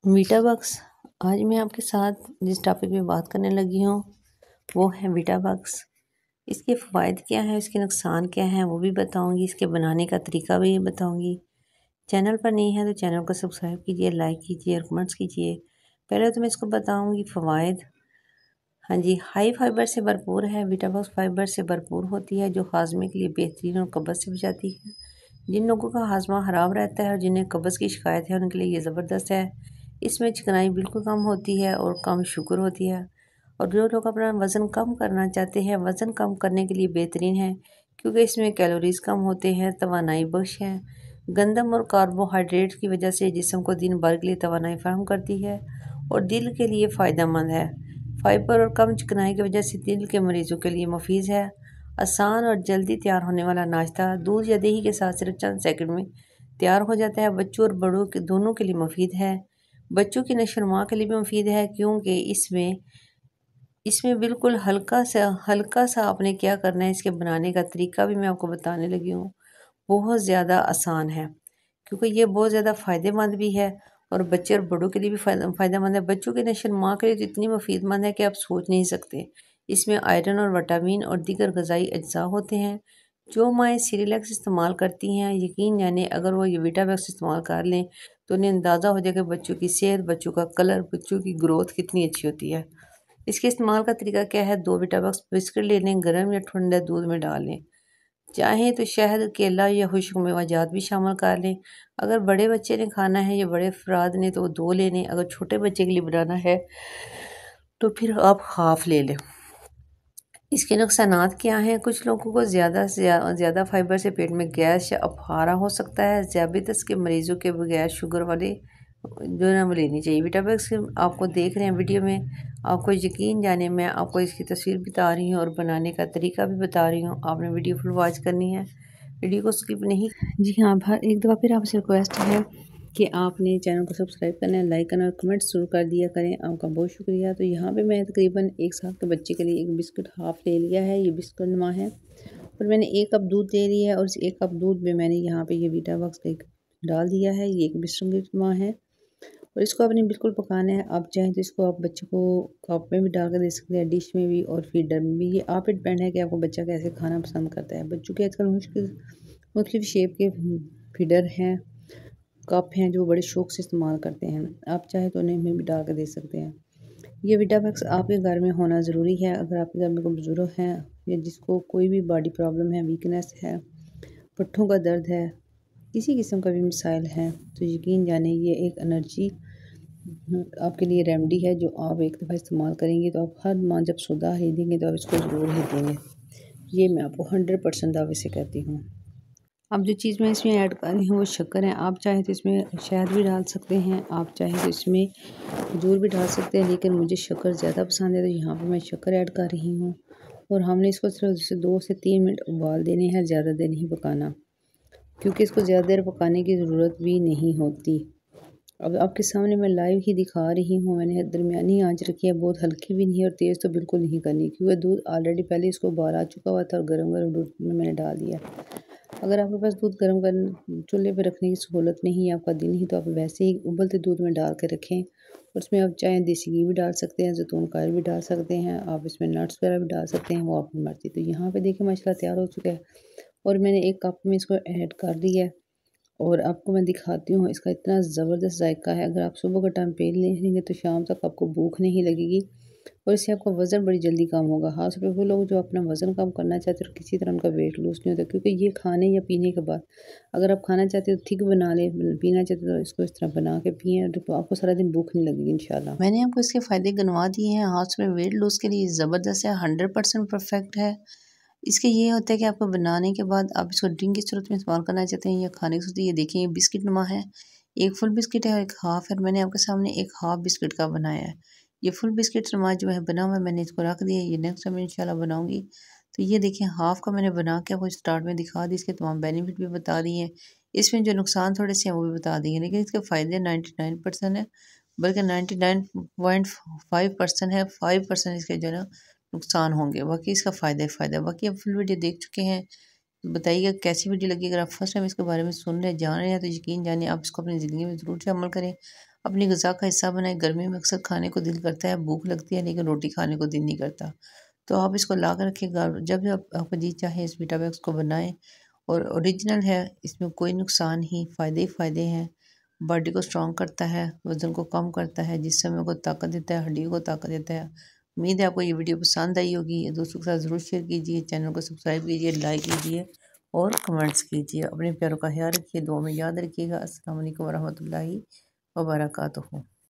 वीटाबक्स। आज मैं आपके साथ जिस टॉपिक में बात करने लगी हूँ वो है वीटाबक्स। इसके फ़ायदे क्या हैं, इसके नुकसान क्या हैं वो भी बताऊँगी, इसके बनाने का तरीका भी बताऊँगी। चैनल पर नहीं है तो चैनल को सब्सक्राइब कीजिए, लाइक कीजिए और कमेंट्स कीजिए। पहले तो मैं इसको बताऊँगी फ़वाइद। हाँ जी, हाई फाइबर से भरपूर है। वीटाबक्स फाइबर से भरपूर होती है जो हाजमे के लिए बेहतरीन और कब्ज़ से बचाती है। जिन लोगों का हाजमा ख़राब रहता है और जिन्हें कब्ज़ की शिकायत है उनके लिए ये ज़बरदस्त है। इसमें चिकनाई बिल्कुल कम होती है और कम शुगर होती है। और जो लोग अपना वज़न कम करना चाहते हैं, वज़न कम करने के लिए बेहतरीन है क्योंकि इसमें कैलोरीज़ कम होते हैं, तवानाई बख्श है। गंदम और कार्बोहाइड्रेट की वजह से जिस्म को दिन भर के लिए तवानाई फराहम करती है और दिल के लिए फ़ायदेमंद है। फाइबर और कम चिकनाई की वजह से दिल के मरीजों के लिए मुफीद है। आसान और जल्दी तैयार होने वाला नाश्ता दूध या दही के साथ सिर्फ चंद सेकंड में तैयार हो जाता है। बच्चों और बड़ों के दोनों के लिए मुफीद है। बच्चों की नशोनुमा के लिए भी मुफीद है क्योंकि इसमें इसमें बिल्कुल हल्का सा आपने क्या करना है, इसके बनाने का तरीका भी मैं आपको बताने लगी हूँ। बहुत ज़्यादा आसान है क्योंकि ये बहुत ज़्यादा फ़ायदेमंद भी है और बच्चे और बड़ों के लिए भी फ़ायदेमंद है। बच्चों के नशोनुमा के लिए तो इतनी मुफीदमंद है कि आप सोच नहीं सकते। इसमें आयरन और विटामिन और दीगर ग़िज़ाई अज्जा होते हैं। जो माएँ सेरेलैक्स इस्तेमाल करती हैं, यकीन जाने अगर वो ये वीटाबैक्स इस्तेमाल कर लें तो उन्हें अंदाज़ा हो जाएगा बच्चों की सेहत, बच्चों का कलर, बच्चों की ग्रोथ कितनी अच्छी होती है। इसके इस्तेमाल का तरीका क्या है? 2 वीटाबैक्स बिस्किट ले लें, गर्म या ठंडे दूध में डाल लें। चाहें तो शहद, केला या खुश्क मेवाजात भी शामिल कर लें। अगर बड़े बच्चे ने खाना है या बड़े अफराद ने तो वो 2 ले लें। अगर छोटे बच्चे के लिए बनाना है तो फिर आप हाफ़ ले लें। इसके नुकसानात क्या हैं? कुछ लोगों को ज़्यादा से ज़्यादा फाइबर से पेट में गैस या अफारा हो सकता है। ज़ियाबतीस के मरीज़ों के बगैर शुगर वाले जो है ना वो लेनी चाहिए। वीटाबैक्स आपको देख रहे हैं वीडियो में, आपको यकीन जाने मैं आपको इसकी तस्वीर बता रही हूँ और बनाने का तरीका भी बता रही हूँ। आपने वीडियो फुल वॉच करनी है, वीडियो को स्किप नहीं। जी हाँ, एक दफ़ा फिर आपसे रिक्वेस्ट है कि आपने चैनल को सब्सक्राइब करना है, लाइक करना और कमेंट ज़रूर कर दिया करें। आपका बहुत शुक्रिया। तो यहाँ पे मैं तकरीबन 1 साल के बच्चे के लिए एक बिस्कुट हाफ़ ले लिया है। ये बिस्कुट नुमा है और मैंने 1 कप दूध ले लिया है और इस 1 कप दूध में मैंने यहाँ पे ये वीटाबॉक्स डाल दिया है। ये एक बिस्कुट नुमा है और इसको आपने बिल्कुल पकाना है। आप चाहें तो इसको आप बच्चे को कप में भी डाल कर दे सकते हैं, डिश में भी और फीडर में भी। ये आप पे डिपेंड है कि आपको बच्चा कैसे खाना पसंद करता है। बच्चों के आजकल मुख्तलिफ शेप के फीडर हैं, कप हैं जो बड़े शौक से इस्तेमाल करते हैं। आप चाहे तो उन्हें में भी डाल कर दे सकते हैं। ये वीटाबैक्स आपके घर में होना ज़रूरी है। अगर आपके घर में कोई बुजुर्ग हैं या जिसको कोई भी बॉडी प्रॉब्लम है, वीकनेस है, पट्ठों का दर्द है, किसी किस्म का भी मसाइल है तो यकीन जाने ये एक एनर्जी आपके लिए रेमेडी है जो आप एक दफ़ा इस्तेमाल करेंगे तो आप हर माह जब सौदा खरीदेंगे तो आप इसको ज़रूर खरीदेंगे। ये मैं आपको 100% दावे से कहती हूँ। अब जो चीज़ मैं इसमें ऐड कर रही हूँ वो शक्कर है। आप चाहें तो इसमें शहद भी डाल सकते हैं, आप चाहें तो इसमें खजूर भी डाल सकते हैं, लेकिन मुझे शक्कर ज़्यादा पसंद है तो यहाँ पे मैं शक्कर ऐड कर रही हूँ। और हमने इसको सिर्फ जैसे 2 से 3 मिनट उबाल देने हैं, ज़्यादा देर नहीं पकाना क्योंकि इसको ज़्यादा देर पकाने की ज़रूरत भी नहीं होती। अब आपके सामने मैं लाइव ही दिखा रही हूँ। मैंने दरमियानी आंच रखी है, बहुत हल्की भी नहीं है और तेज़ तो बिल्कुल नहीं करनी क्योंकि दूध ऑलरेडी पहले इसको उबाल आ चुका हुआ था और गर्म गर्म दूध में मैंने डाल दिया। अगर आपके पास दूध गर्म कर चूल्हे पे रखने की सहूलत नहीं है, आपका दिल नहीं, तो आप वैसे ही उबलते दूध में डाल के रखें और उसमें आप चाहें देसी घी भी डाल सकते हैं, जैतून का ऑयल भी डाल सकते हैं, आप इसमें नट्स वगैरह भी डाल सकते हैं, वो आपकी मर्ज़ी। तो यहाँ पे देखिए माशाल्लाह तैयार हो चुका है और मैंने 1 कप में इसको ऐड कर दिया है और आपको मैं दिखाती हूँ इसका इतना ज़बरदस्त जायका है। अगर आप सुबह का टाइम पी लेंगे तो शाम तक आपको भूख नहीं लगेगी और इससे आपका वज़न बड़ी जल्दी कम होगा। ख़ास तौर पे वो लोग जो अपना वज़न कम करना चाहते हैं और किसी तरह उनका वेट लूज़ नहीं होता, क्योंकि ये खाने या पीने के बाद अगर आप खाना चाहते हो तो थिक बना लें, पीना चाहते हो तो इसको इस तरह बना के पिएँ तो आपको सारा दिन भूख नहीं लगेगी इंशाल्लाह। मैंने आपको इसके फ़ायदे गिनवा दिए हैं। ख़ास तौर पे वेट लूज़ के लिए ज़बरदस्त है, 100% परफेक्ट है। इसके ये होता है कि आपको बनाने के बाद आप इसको ड्रिंक की सूरत में इस्तेमाल करना चाहते हैं या खाने की सूरत में। ये देखिए ये बिस्किट नुमा है, एक फुल बिस्किट है और एक हाफ़ है। मैंने आपके सामने एक हाफ़ बिस्किट का बनाया है। ये फुल बिस्किट नुमा जो है बना हुआ है, मैंने इसको रख दिया। ये नेक्स्ट टाइम इंशाल्लाह बनाऊंगी। तो ये देखिए हाफ़ का मैंने बना के आपको स्टार्ट में दिखा दी, इसके तमाम बेनिफिट भी बता दिए हैं। इसमें जो नुकसान थोड़े से हैं वो भी बता दिए, लेकिन इसके फ़ायदे 99% है, बल्कि 99.5% है। 5% इसके जो है ना नुकसान होंगे, बाकी इसका फ़ायदा ही फ़ायदा है। बाकी आप फुल वीडियो देख चुके हैं, तो बताइएगा कैसी वीडियो लगी। अगर आप फर्स्ट टाइम इसके बारे में सुन रहे जान रहे हैं तो यकीन जानिए आप इसको अपनी ज़िंदगी में ज़रूर से अमल करें। अपनी ग़िज़ा का हिस्सा बनाएं। गर्मी में अक्सर खाने को दिल करता है, भूख लगती है, लेकिन रोटी खाने को दिल नहीं करता। तो आप इसको ला कर रखिएगा, जब आपका जी चाहे इस वीटाबैक्स को बनाएं। और ओरिजिनल है, इसमें कोई नुकसान ही, फ़ायदे ही फ़ायदे हैं। बॉडी को स्ट्रॉन्ग करता है, वज़न को कम करता है, जिस्म को ताकत देता है, हड्डियों को ताकत देता है। उम्मीद है आपको ये वीडियो पसंद आई होगी। दोस्तों के साथ ज़रूर शेयर कीजिए, चैनल को सब्सक्राइब कीजिए, लाइक कीजिए और कमेंट्स कीजिए। अपने प्यारों का ख्याल रखिए, दुआ में याद रखिएगा। अस्सलाम वालेकुम वरहमतुल्लाहि वबरकातुहू।